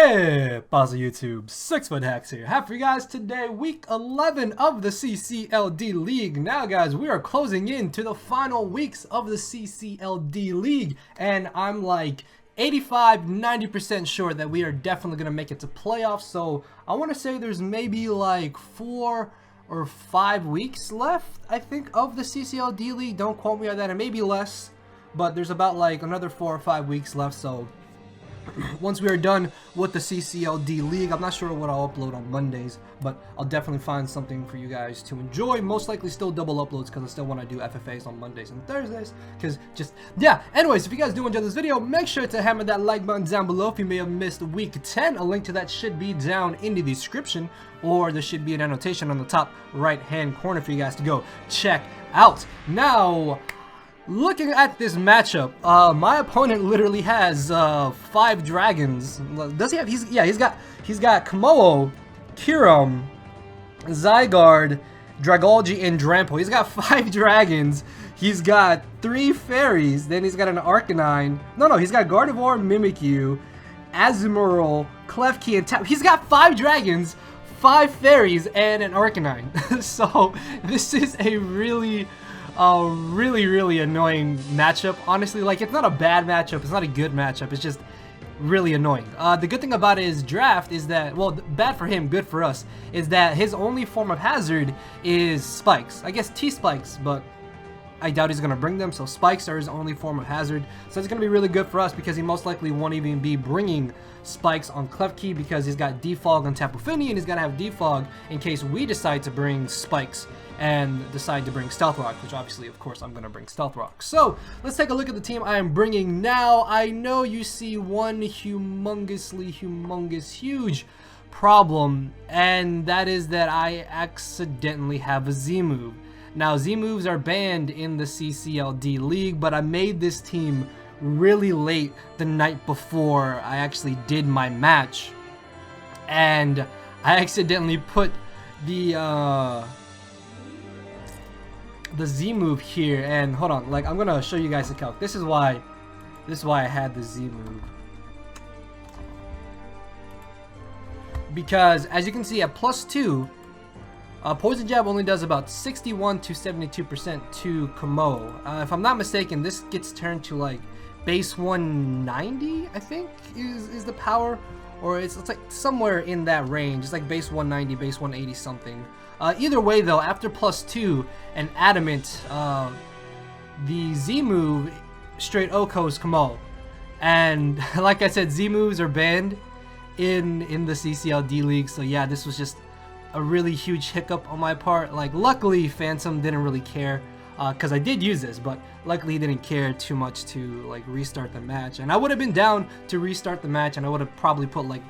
Yeah, pause YouTube. 6-foot hacks here. Have for you guys today, week 11 of the CCL D League. Now, guys, we are closing in to the final weeks of the CCL D League, and I'm like 85-90% sure that we are definitely gonna make it to playoffs. So I want to say there's maybe like 4 or 5 weeks left, I think, of the CCL D League. Don't quote me on that, and maybe less, but there's about like another 4 or 5 weeks left. So once we are done with the CCL D League, I'm not sure what I'll upload on Mondays, but I'll definitely find something for you guys to enjoy. Most likely still double uploads because I still want to do FFAs on Mondays and Thursdays, because yeah. Anyways, if you guys do enjoy this video, make sure to hammer that like button down below if you may have missed week 10. A link to that should be down in the description, or there should be an annotation on the top right hand corner for you guys to go check out. Now, looking at this matchup, my opponent literally has 5 dragons. Does he have? He's got Komodo, Kiram, Zygarde, Dragolgi, and Drampo. He's got 5 dragons. He's got 3 fairies. Then he's got an Arcanine. No, he's got Gardevoir, Mimikyu, Azumarill, Klefki, and Tap. He's got 5 dragons, 5 fairies, and an Arcanine. So this is a really annoying matchup. Honestly, like, it's not a bad matchup, it's not a good matchup, it's just really annoying. The good thing about his draft is that, well, bad for him, good for us, is that his only form of hazard is spikes. I guess T-spikes, but I doubt he's gonna bring them, so spikes are his only form of hazard. So it's gonna be really good for us because he most likely won't even be bringing spikes on Klefki because he's got Defog on Tapu Fini, and he's gotta have Defog in case we decide to bring spikes and decide to bring Stealth Rock, which obviously, of course, I'm gonna bring Stealth Rock. So let's take a look at the team I am bringing now. I know you see one humongous, huge problem, and that is that I accidentally have a Z move. Now, Z moves are banned in the CCL D League, but I made this team really late the night before I actually did my match, and I accidentally put the Z move here. And hold on, like, I'm gonna show you guys the calc. This is why I had the Z move, because as you can see at +2, Poison Jab only does about 61 to 72% to Komodo. If I'm not mistaken, this gets turned to like base 190, I think is the power, or it's like somewhere in that range. It's like base 190, base 180 something. Either way though, after +2 and Adamant, the Z move straight OHKOs Komodo. And like I said, Z moves are banned in the CCL D League, so yeah, this was just a really huge hiccup on my part. Like, luckily Phantom didn't really care, because I did use this, but luckily he didn't care too much to like restart the match. And I would have been down to restart the match, and I would have probably put like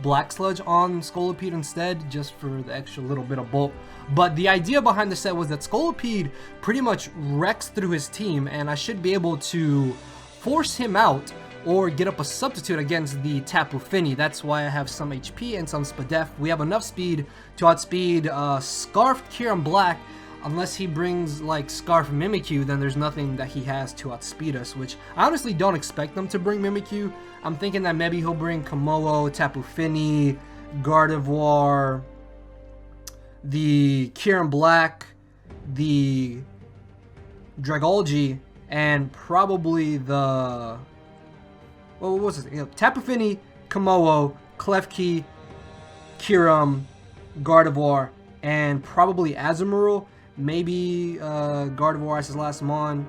Black Sludge on Scolipede instead, just for the extra little bit of bulk. But the idea behind the set was that Scolipede pretty much wrecks through his team, and I should be able to force him out or get up a substitute against the Tapu Fini. That's why I have some HP and some Spadef. We have enough speed to outspeed Scarf Kiram Black. Unless he brings like Scarf Mimikyu, then there's nothing that he has to outspeed us, which I honestly don't expect them to bring Mimikyu. I'm thinking that maybe he'll bring Komodo, Tapu Fini, Gardevoir, the Kiram Black, the Dragolgi, and probably the... what was it? Tapu Fini, Komodo, Klefki, Kiram, Gardevoir, and probably Azumarill. Maybe Gardevoir as his last mon.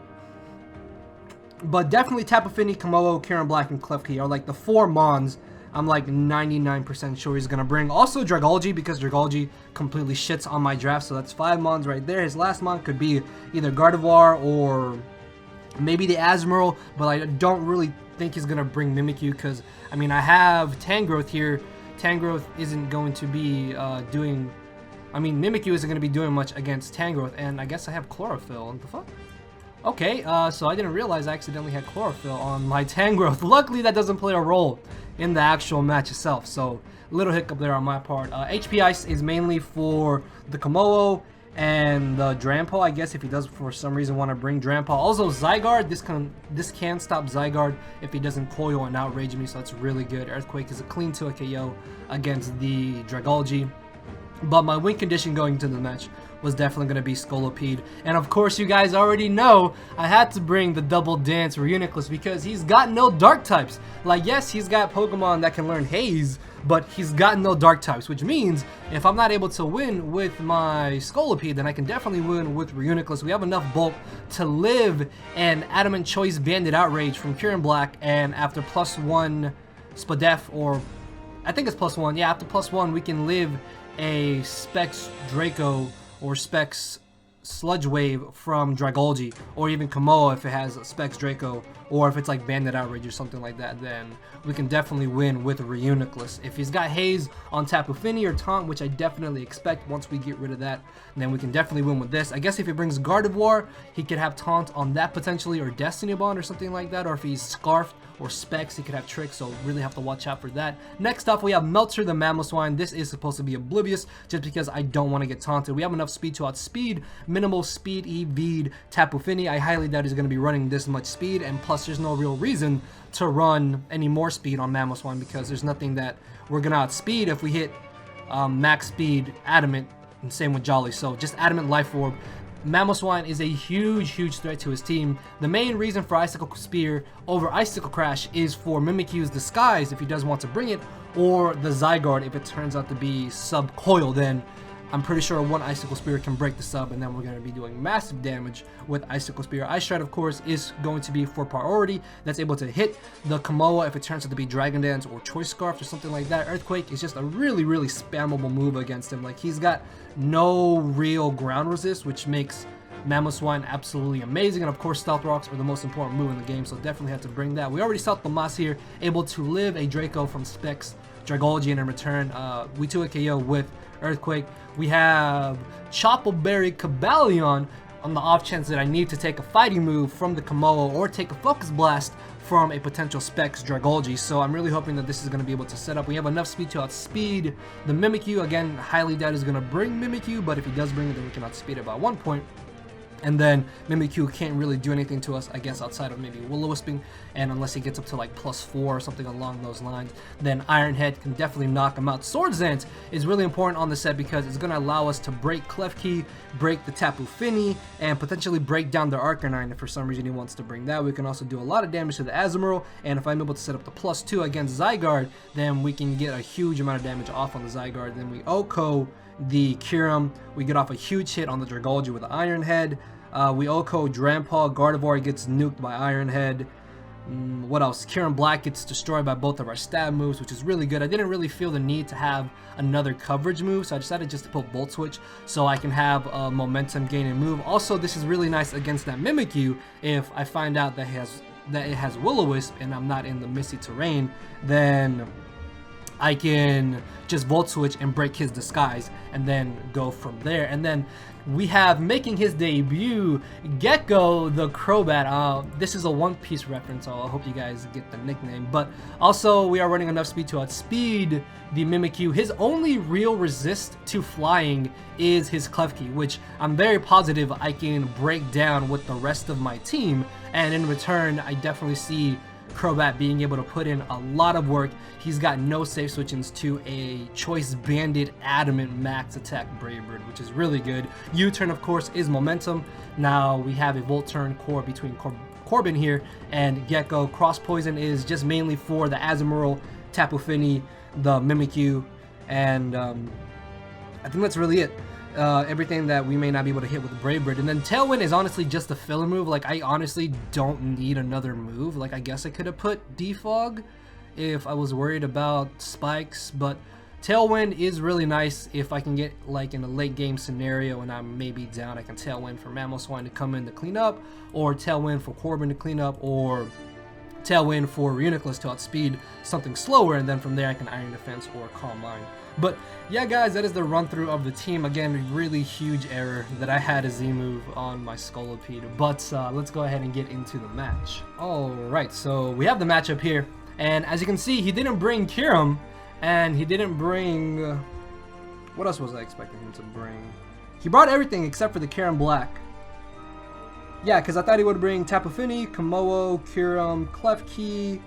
But definitely Tapu Fini, Komodo, Kiram Black, and Klefki are like the 4 mons I'm like 99% sure he's gonna bring. Also Dragolgi, because Dragolgi completely shits on my draft, so that's 5 mons right there. His last mon could be either Gardevoir or maybe the Azumarill, but I don't really think he's gonna bring Mimikyu, because I mean, I have Tangrowth here. Tangrowth isn't going to be doing, I mean, Mimikyu isn't gonna be doing much against Tangrowth, and I guess I have Chlorophyll. What the fuck? Okay, so I didn't realize I accidentally had Chlorophyll on my Tangrowth. Luckily that doesn't play a role in the actual match itself, so little hiccup there on my part. HP Ice is mainly for the Komodo and the Drampa, I guess, if he does for some reason want to bring Drampa. Also, Zygarde, this can stop Zygarde if he doesn't coil and outrage me, so that's really good. Earthquake is a clean 2 KO against the Dragolgy. But my win condition going into the match was definitely going to be Scolipede. And of course, you guys already know I had to bring the Double Dance Reuniclus because he's got no dark types. Like, yes, he's got Pokemon that can learn Haze, but he's got no dark types, which means if I'm not able to win with my Scolipede, then I can definitely win with Reuniclus. We have enough bulk to live an Adamant Choice Banded Outrage from Kieran Black, and after +1 Spadef, or I think it's +1, yeah, after +1 we can live a Specs Draco or Specs Sludge Wave from Dragolgy, or even Kamoa if it has Specs Draco, or if it's like Bandit Outrage or something like that, then we can definitely win with Reuniclus. If he's got Haze on Tapu Fini or Taunt, which I definitely expect once we get rid of that, then we can definitely win with this. I guess if he brings Gardevoir, he could have Taunt on that potentially, or Destiny Bond or something like that, or if he's Scarfed or Specs, he could have Trick, so really have to watch out for that. Next up, we have Melter the Mamoswine. This is supposed to be Oblivious, just because I don't want to get taunted. We have enough speed to outspeed minimal speed EV'd Tapu Fini. I highly doubt he's going to be running this much speed, and plus there's no real reason to run any more speed on Mamoswine because there's nothing that we're going to outspeed if we hit max speed Adamant, and same with Jolly. So just Adamant Life Orb. Mamoswine is a huge threat to his team. The main reason for Icicle Spear over Icicle Crash is for Mimikyu's Disguise if he does want to bring it, or the Zygarde if it turns out to be sub-coil. Then I'm pretty sure one Icicle Spear can break the sub, and then we're going to be doing massive damage with Icicle Spear. Ice Stride, of course, is going to be for priority. That's able to hit the Kamoa if it turns out to be Dragon Dance or Choice Scarf or something like that. Earthquake is just a really spammable move against him. Like, he's got no real ground resist, which makes Mamoswine absolutely amazing. And of course, Stealth Rocks are the most important move in the game, so definitely have to bring that. We already saw Lamas here, able to live a Draco from Specs Dragolgy, and in return, we 2 a KO with Earthquake. We have Choppleberry Cabalion on the off chance that I need to take a fighting move from the Kamoa or take a Focus Blast from a potential Specs Dragolgy. So I'm really hoping that this is going to be able to set up. We have enough speed to outspeed the Mimikyu. Again, highly doubt is going to bring Mimikyu, but if he does bring it, then we can outspeed it by 1 point. And then Mimikyu can't really do anything to us, I guess, outside of maybe Will-O-Wisping, and unless he gets up to like +4 or something along those lines, then Iron Head can definitely knock him out. Swords Dance is really important on the set because it's going to allow us to break Klefki, break the Tapu Fini, and potentially break down the Arcanine if for some reason he wants to bring that. We can also do a lot of damage to the Azumarill, and if I'm able to set up the +2 against Zygarde, then we can get a huge amount of damage off on the Zygarde. Then we Oko the Kyurem, we get off a huge hit on the Dragolgy with the Iron Head. We Oko Drampa, Gardevoir gets nuked by Iron Head. What else? Kieran Black gets destroyed by both of our stab moves, which is really good. I didn't really feel the need to have another coverage move, so I decided just to put Volt Switch so I can have a momentum gaining move. Also, this is really nice against that Mimikyu if I find out that it has Will-O-Wisp and I'm not in the misty terrain, then I can just Volt Switch and break his Disguise and then go from there. And then we have, making his debut, Gecko the Crobat. This is a One Piece reference, so I hope you guys get the nickname. But also, we are running enough speed to outspeed the Mimikyu. His only real resist to flying is his Klefki, which I'm very positive I can break down with the rest of my team. And in return, I definitely see Crobat being able to put in a lot of work. He's got no safe switchings to a Choice Banded Adamant Max Attack Brave Bird, which is really good. U-turn, of course, is momentum. Now we have a Volt Turn core between Corbin here and Gecko. Cross Poison is just mainly for the Azumarill, Tapu Fini, the Mimikyu, and I think that's really it. Everything that we may not be able to hit with the Brave Bird. And then Tailwind is honestly just a filler move. Like, I honestly don't need another move. Like, I guess I could have put Defog if I was worried about spikes, but Tailwind is really nice if I can get, like, in a late game scenario and I'm maybe down. I can Tailwind for Mamoswine to come in to clean up, or Tailwind for Corbin to clean up, or Tailwind for Reuniclus to outspeed something slower, and then from there I can Iron Defense or Calm Mind. But yeah, guys, that is the run through of the team. Again, really huge error that I had a Z move on my Scolipede. But let's go ahead and get into the match. Alright, so we have the matchup here, and as you can see, he didn't bring Kyurem, and he didn't bring what else was I expecting him to bring? He brought everything except for the Karen Black. Yeah, because I thought he would bring Tapu Fini, Komodo, Kyurem, Klefki,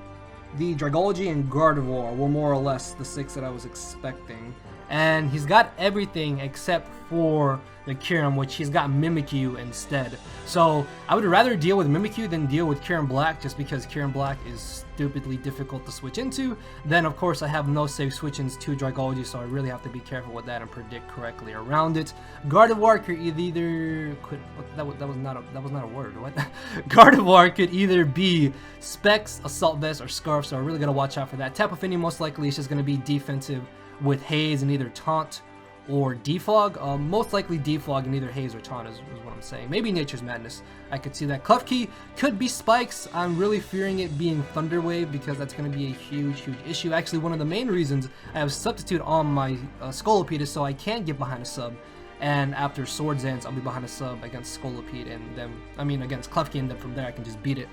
the Dragology, and Gardevoir were more or less the 6 that I was expecting. And he's got everything except for the Kyurem, which he's got Mimikyu instead. So I would rather deal with Mimikyu than deal with Kyurem Black, just because Kyurem Black is stupidly difficult to switch into. Then of course I have no safe switch-ins to Dragology, so I really have to be careful with that and predict correctly around it. Gardevoir could that was not a word. What? Gardevoir could either be Specs, Assault Vest, or Scarf, so I really gotta watch out for that. Tapu Fini most likely is just gonna be defensive with Haze and either Taunt or Defog. Most likely Defog and either Haze or Taunt is what I'm saying. Maybe Nature's Madness. I could see that. Klefki could be Spikes. I'm really fearing it being Thunder Wave because that's going to be a huge issue. Actually, one of the main reasons I have Substitute on my Scolipede is so I can get behind a sub. And after Swords Dance, I'll be behind a sub against Scolipede, and then, against Klefki, and then from there I can just beat it.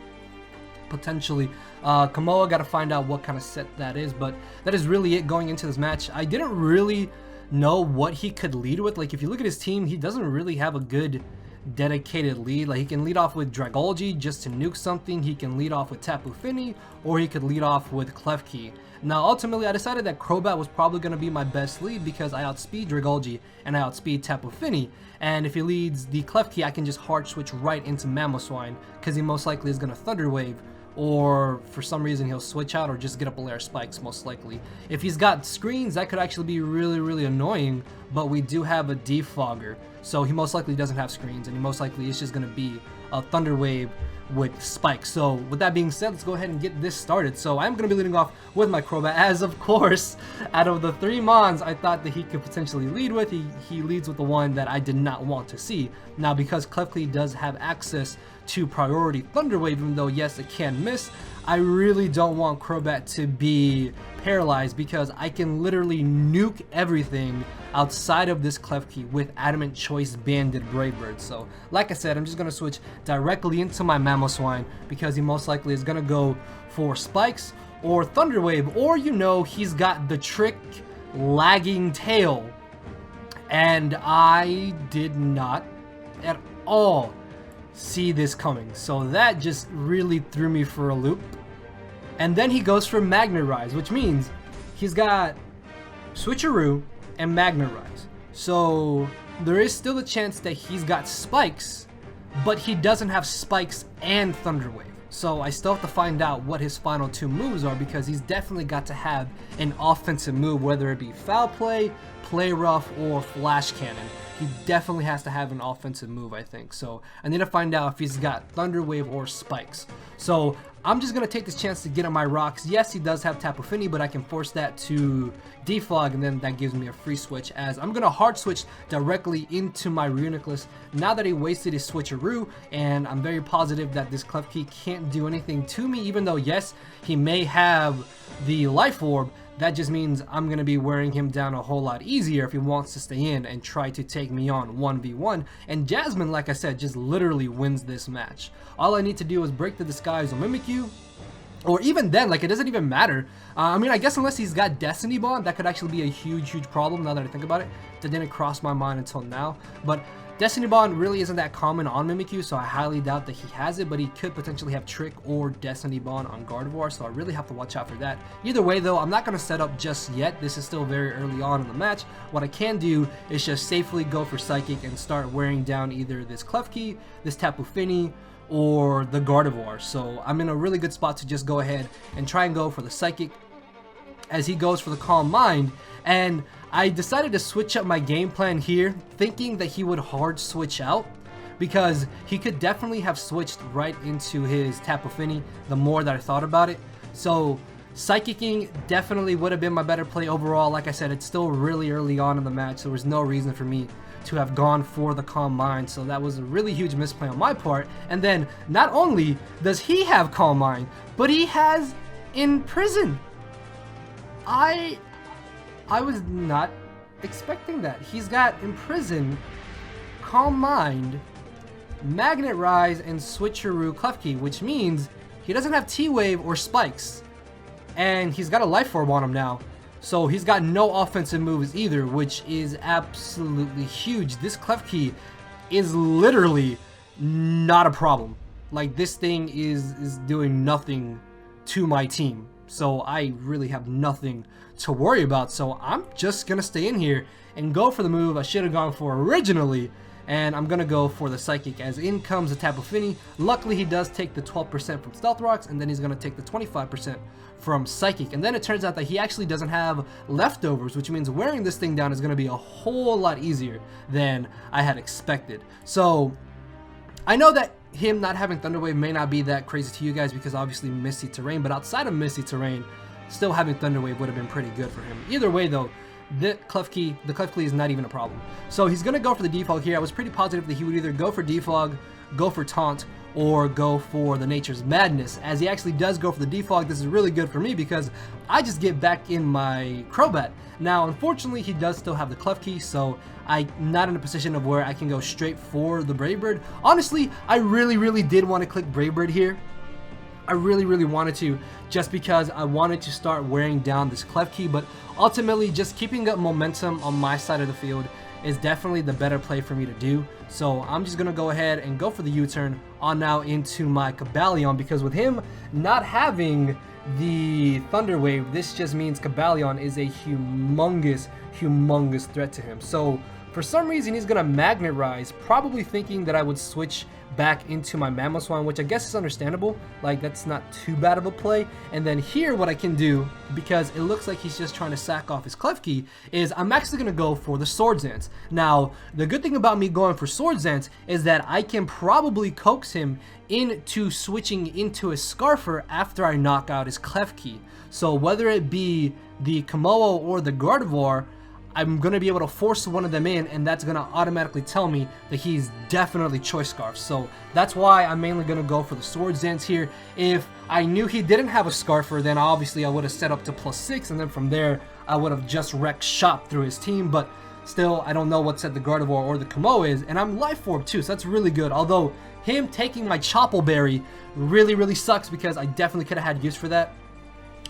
Potentially. Komodo, got to find out what kind of set that is, but that is really it going into this match. I didn't really know what he could lead with. Like, if you look at his team, he doesn't really have a good dedicated lead. Like, he can lead off with Dragology just to nuke something, he can lead off with Tapu Fini, or he could lead off with Klefki. Now ultimately I decided that Crobat was probably going to be my best lead because I outspeed Dragology and I outspeed Tapu Fini, and if he leads the Klefki I can just hard switch right into Mamoswine because he most likely is going to Thunder Wave, or for some reason he'll switch out or just get up a layer of Spikes most likely. If he's got screens, that could actually be really annoying, but we do have a Defogger, so he most likely doesn't have screens, and he most likely is just going to be a Thunder Wave with Spikes. So with that being said, let's go ahead and get this started. So I'm going to be leading off with my Crobat, as of course out of the 3 Mons I thought that he could potentially lead with, he leads with the one that I did not want to see. Now because Klefki does have access to priority Thunder Wave, even though yes it can miss, I really don't want Crobat to be paralyzed because I can literally nuke everything outside of this Klefki with Adamant Choice Banded Brave Bird. So like I said, I'm just going to switch directly into my Mamoswine because he most likely is going to go for Spikes or Thunder Wave, or he's got the trick Lagging Tail, and I did not at all see this coming, so that just really threw me for a loop. And then he goes for Magnet Rise, which means he's got Switcheroo and Magnet Rise, so there is still a chance that he's got Spikes, but he doesn't have Spikes and Thunder Wave. So I still have to find out what his final 2 moves are, because he's definitely got to have an offensive move, whether it be Foul Play, Play Rough, or Flash Cannon. He definitely has to have an offensive move, I think. So I need to find out if he's got Thunder Wave or Spikes. So I'm just going to take this chance to get on my rocks. Yes, he does have Tapu Fini, but I can force that to Defog, and then that gives me a free switch, as I'm going to hard switch directly into my Reuniclus now that he wasted his Switcheroo, and I'm very positive that this Klefki can't do anything to me, even though yes, he may have the Life Orb. That just means I'm going to be wearing him down a whole lot easier if he wants to stay in and try to take me on 1v1. And Jasmine, like I said, just literally wins this match. All I need to do is break the disguise on Mimikyu, or even then, like, it doesn't even matter. I guess unless he's got Destiny Bond, that could actually be a huge problem now that I think about it. That didn't cross my mind until now. But Destiny Bond really isn't that common on Mimikyu, so I highly doubt that he has it, but he could potentially have Trick or Destiny Bond on Gardevoir, so I really have to watch out for that. Either way though, I'm not going to set up just yet. This is still very early on in the match. What I can do is just safely go for Psychic and start wearing down either this Klefki, this Tapu Fini, or the Gardevoir. So I'm in a really good spot to just go ahead and try and go for the Psychic as he goes for the Calm Mind. And I decided to switch up my game plan here, thinking that he would hard switch out, because he could definitely have switched right into his Tapu Fini the more that I thought about it. So Psychicking definitely would have been my better play overall. Like I said, it's still really early on in the match, so there was no reason for me to have gone for the Calm Mind, so that was a really huge misplay on my part. And then not only does he have Calm Mind, but he has Imprison. I was not expecting that. He's got Imprison, Calm Mind, Magnet Rise, and Switcheroo Klefki, which means he doesn't have T-Wave or Spikes. And he's got a Life Orb on him now. So he's got no offensive moves either, which is absolutely huge. This Klefki is literally not a problem. Like, this thing is doing nothing to my team. So I really have nothing to worry about. So I'm just going to stay in here and go for the move I should have gone for originally. And I'm going to go for the Psychic, as in comes the Tapu Fini. Luckily, he does take the 12% from Stealth Rocks, and then he's going to take the 25% from Psychic. And then it turns out that he actually doesn't have leftovers, which means wearing this thing down is going to be a whole lot easier than I had expected. So I know that him not having Thunder Wave may not be that crazy to you guys because obviously Misty Terrain, but outside of Misty Terrain, still having Thunder Wave would have been pretty good for him. Either way though, the Klefki is not even a problem. So he's going to go for the Defog here. I was pretty positive that he would either go for Defog, go for Taunt, or go for the Nature's Madness. As he actually does go for the Defog, this is really good for me because I just get back in my Crobat. Now, unfortunately, he does still have the Klefki, so I'm not in a position of where I can go straight for the Brave Bird. Honestly, I really did want to click Brave Bird here. I really wanted to, just because I wanted to start wearing down this Klefki, but ultimately just keeping up momentum on my side of the field is definitely the better play for me to do. So I'm just gonna go ahead and go for the U-turn on now into my Cobalion, because with him not having the Thunder Wave, this just means Cobalion is a humongous threat to him. So for some reason he's gonna Magnet Rise, probably thinking that I would switch back into my Mamoswine, which I guess is understandable. Like, that's not too bad of a play. And then here what I can do, because it looks like he's just trying to sack off his Klefki, is I'm actually going to go for the Swords Dance. Now, the good thing about me going for Swords Dance is that I can probably coax him into switching into a Scarfer after I knock out his Klefki. So whether it be the Komodo or the Gardevoir, I'm going to be able to force one of them in, and that's going to automatically tell me that he's definitely Choice Scarf. So that's why I'm mainly going to go for the Swords Dance here. If I knew he didn't have a Scarfer, then obviously I would have set up to +6, and then from there I would have just wrecked shop through his team. But still, I don't know what set the Gardevoir or the Komodo is, and I'm Life Orb too, so that's really good. Although him taking my Chople Berry really sucks, because I definitely could have had use for that.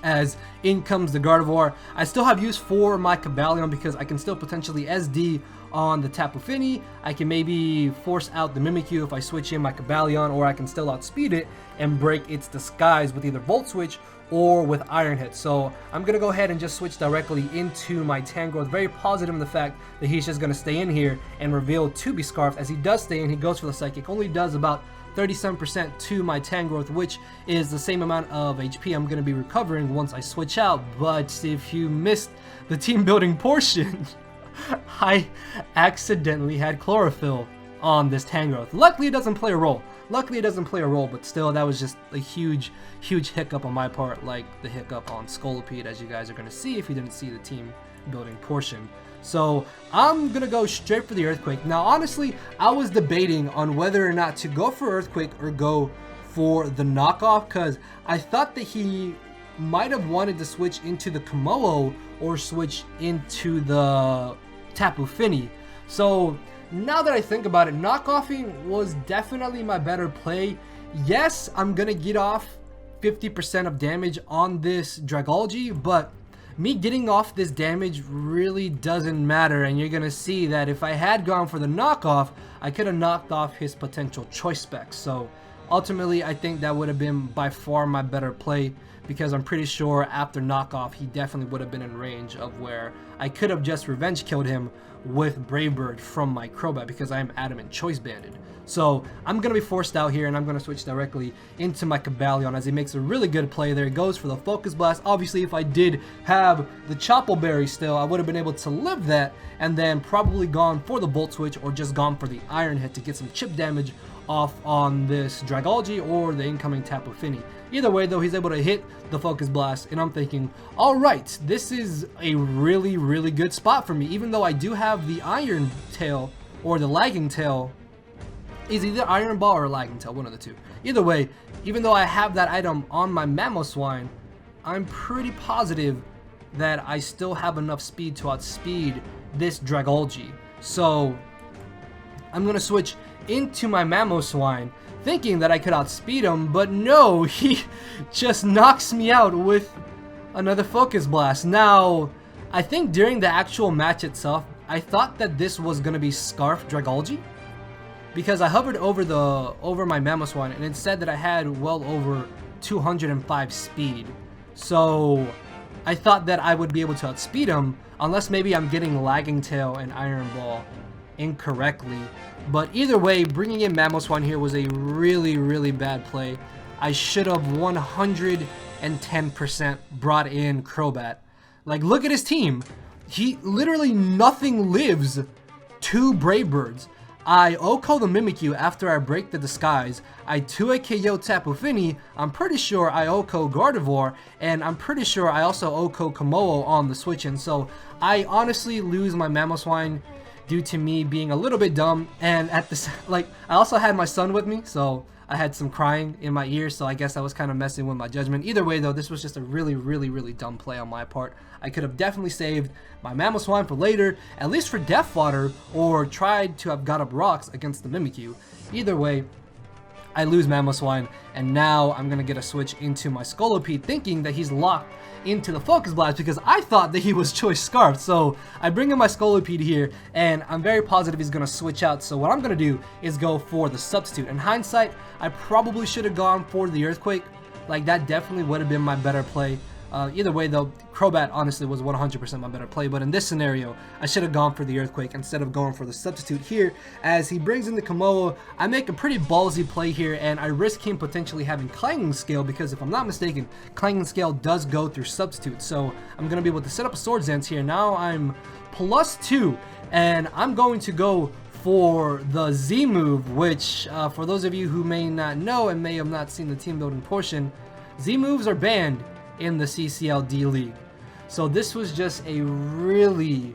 As in comes the Gardevoir. I still have use for my Cobalion because I can still potentially SD on the Tapu Fini. I can maybe force out the Mimikyu if I switch in my Cobalion, or I can still outspeed it and break its disguise with either Volt Switch or with Iron Hit. So I'm going to go ahead and just switch directly into my Tangrowth. Very positive in the fact that he's just going to stay in here and reveal to be Scarfed. As he does stay in, he goes for the Psychic. Only does about 37% to my Tangrowth, which is the same amount of HP I'm going to be recovering once I switch out. But if you missed the team building portion, I accidentally had Chlorophyll on this Tangrowth. Luckily it doesn't play a role. But still, that was just a huge hiccup on my part, like the hiccup on Scolipede, as you guys are going to see if you didn't see the team building portion. So I'm going to go straight for the Earthquake. Now, honestly, I was debating on whether or not to go for Earthquake or go for the knockoff, because I thought that he might have wanted to switch into the Komodo or switch into the Tapu Fini. So now that I think about it, knockoffing was definitely my better play. Yes, I'm going to get off 50% of damage on this Dragology, but me getting off this damage really doesn't matter, and you're going to see that if I had gone for the knockoff, I could have knocked off his potential choice specs. So ultimately, I think that would have been by far my better play, because I'm pretty sure after knockoff, he definitely would have been in range of where I could have just revenge killed him with Brave Bird from my Crobat, because I am adamant choice banded. So I'm going to be forced out here, and I'm going to switch directly into my Cobalion, as he makes a really good play there. He goes for the Focus Blast. Obviously, if I did have the Chople Berry still, I would have been able to live that, and then probably gone for the Volt Switch or just gone for the Iron Hit to get some chip damage off on this Dragology or the incoming Tapu Fini. Either way though, he's able to hit the Focus Blast, and I'm thinking, alright, this is a really good spot for me. Even though I do have the Iron Tail or the Lagging Tail, is either Iron Ball or Lagging Tail, one of the two. Either way, even though I have that item on my Mamoswine, I'm pretty positive that I still have enough speed to outspeed this Dragology. So I'm going to switch into my Mamoswine, thinking that I could outspeed him, but no, he just knocks me out with another Focus Blast. Now, I think during the actual match itself, I thought that this was gonna be Scarf Dragology, because I hovered over my Mamoswine and it said that I had well over 205 speed. So I thought that I would be able to outspeed him, unless maybe I'm getting Lagging Tail and Iron Ball incorrectly. But either way, bringing in Mamoswine here was a really bad play. I should have 110% brought in Crobat. Like, look at his team. He literally nothing lives to Brave Birds. I OHKO the Mimikyu after I break the disguise. I 2A KO Tapu Fini. I'm pretty sure I OHKO Gardevoir, and I'm pretty sure I also OHKO Komodo on the switch in. So I honestly lose my Mamoswine due to me being a little bit dumb, and at this, like, I also had my son with me, so I had some crying in my ears, so I guess I was kind of messing with my judgment. Either way though, this was just a really dumb play on my part. I could have definitely saved my Mamoswine for later, at least for Death Fodder, or tried to have got up rocks against the Mimikyu. Either way, I lose Mamoswine, and now I'm gonna get a switch into my Scolipede, thinking that he's locked into the Focus Blast, because I thought that he was Choice Scarf. So I bring in my Scolipede here, and I'm very positive he's gonna switch out. So what I'm gonna do is go for the substitute. In hindsight, I probably should have gone for the Earthquake. Like, that definitely would have been my better play. Either way though, Crobat honestly was 100% my better play, but in this scenario, I should have gone for the Earthquake instead of going for the substitute here. As he brings in the Komodo, I make a pretty ballsy play here, and I risk him potentially having Clanging Scale, because if I'm not mistaken, Clanging Scale does go through substitute. So I'm going to be able to set up a Swords Dance here. Now I'm +2, and I'm going to go for the Z move, which for those of you who may not know and may have not seen the team building portion, Z moves are banned in the CCL D League. So this was just a really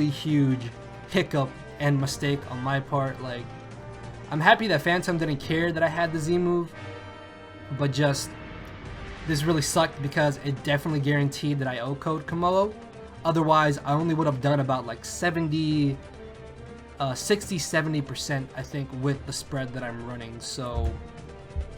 huge hiccup and mistake on my part. Like, I'm happy that Phantom didn't care that I had the Z move, but just this really sucked because it definitely guaranteed that I OHKO'd Komodo. Otherwise, I only would have done about like 60-70% I think with the spread that I'm running. So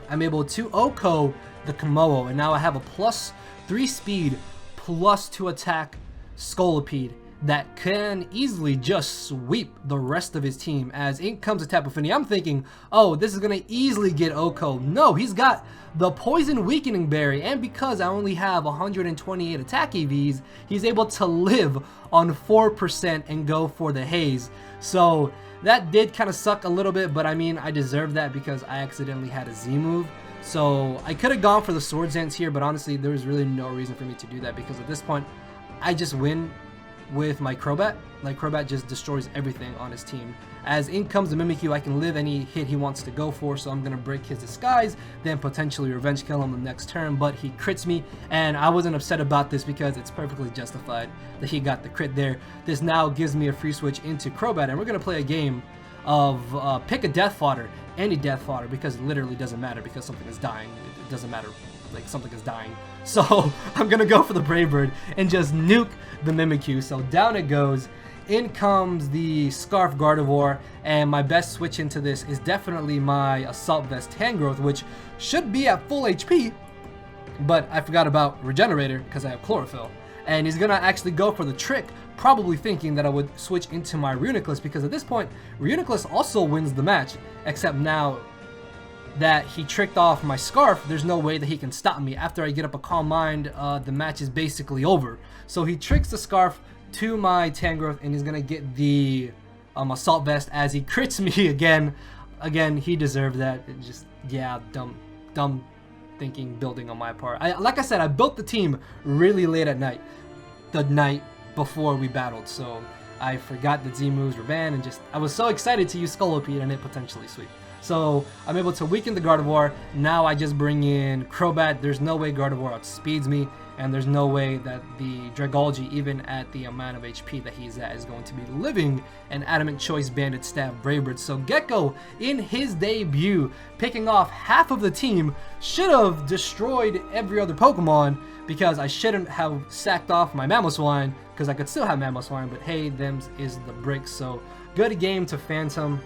I'm able to OHKO the Komodo, and now I have a +3 speed, +2 attack Scolipede that can easily just sweep the rest of his team. As in comes a Tapu Fini, I'm thinking, oh, this is gonna easily get OHKO. No, he's got the Poison Weakening Berry, and because I only have 128 attack EVs, he's able to live on 4% and go for the Haze. So that did kind of suck a little bit, but I mean, I deserved that because I accidentally had a Z move. So I could have gone for the Swords Dance here, but honestly, there was really no reason for me to do that, because at this point, I just win with my Crobat. Like, Crobat just destroys everything on his team. As in comes the Mimikyu, I can live any hit he wants to go for, so I'm going to break his disguise, then potentially revenge kill him the next turn, but he crits me, and I wasn't upset about this because it's perfectly justified that he got the crit there. This now gives me a free switch into Crobat, and we're going to play a game of pick a Death Fodder, any Death Fodder, because it literally doesn't matter because something is dying. It doesn't matter, like, something is dying. So I'm gonna go for the Brave Bird and just nuke the Mimikyu. So down it goes. In comes the Scarf Gardevoir, and my best switch into this is definitely my Assault Vest Tangrowth, which should be at full HP, but I forgot about Regenerator because I have Chlorophyll. And he's gonna actually go for the trick, probably thinking that I would switch into my Reuniclus, because at this point, Reuniclus also wins the match, except now that he tricked off my Scarf, there's no way that he can stop me. After I get up a Calm Mind, the match is basically over. So he tricks the Scarf to my Tangrowth, and he's gonna get the Assault Vest as he crits me again. Again, he deserved that. It just, yeah, dumb thinking building on my part. Like I said, I built the team really late at night, the night before we battled, so I forgot that Z moves were banned, and just I was so excited to use Scolipede and it potentially sweep. So I'm able to weaken the Gardevoir. Now I just bring in Crobat. There's no way Gardevoir outspeeds me, and there's no way that the Dragology, even at the amount of HP that he's at, is going to be living an Adamant Choice Banded Staff Brave Bird. So Gecko, in his debut, picking off half of the team, should have destroyed every other Pokemon, because I shouldn't have sacked off my Mamoswine, because I could still have Mamoswine, but hey, them's is the bricks. So good game to Phantom.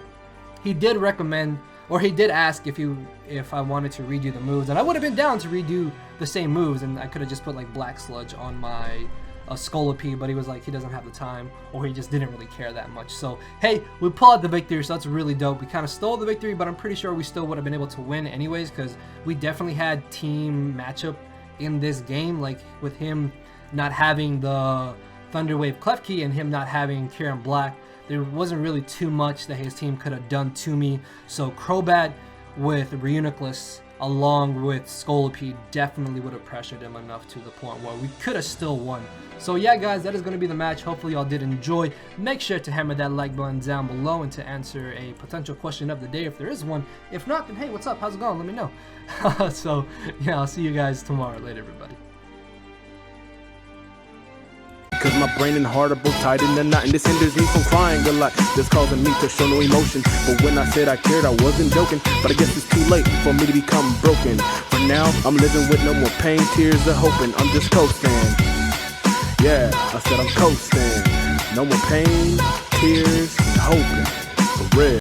He did recommend, or he did ask if I wanted to redo the moves, and I would have been down to redo the same moves, and I could have just put like Black Sludge on my Scolipede, but he was like, he doesn't have the time, or he just didn't really care that much. So hey, we pull out the victory, so that's really dope. We kind of stole the victory, but I'm pretty sure we still would have been able to win anyways, because we definitely had team matchup in this game, like with him not having the Thunder Wave Klefki and him not having Kieran Black. There wasn't really too much that his team could have done to me. So Crobat with Reuniclus along with Scolipede definitely would have pressured him enough to the point where we could have still won. So yeah guys, that is going to be the match. Hopefully y'all did enjoy. Make sure to hammer that like button down below and to answer a potential question of the day if there is one. If not, then hey, what's up? How's it going? Let me know. So yeah, I'll see you guys tomorrow. Later everybody. Cause my brain and heart are both tied in a knot, and this hinders me from crying a lot. This causing me to show no emotion. But when I said I cared, I wasn't joking. But I guess it's too late for me to become broken. For now, I'm living with no more pain, tears, or hoping. I'm just coasting. Yeah, I said I'm coasting. No more pain, tears, and hoping. For real.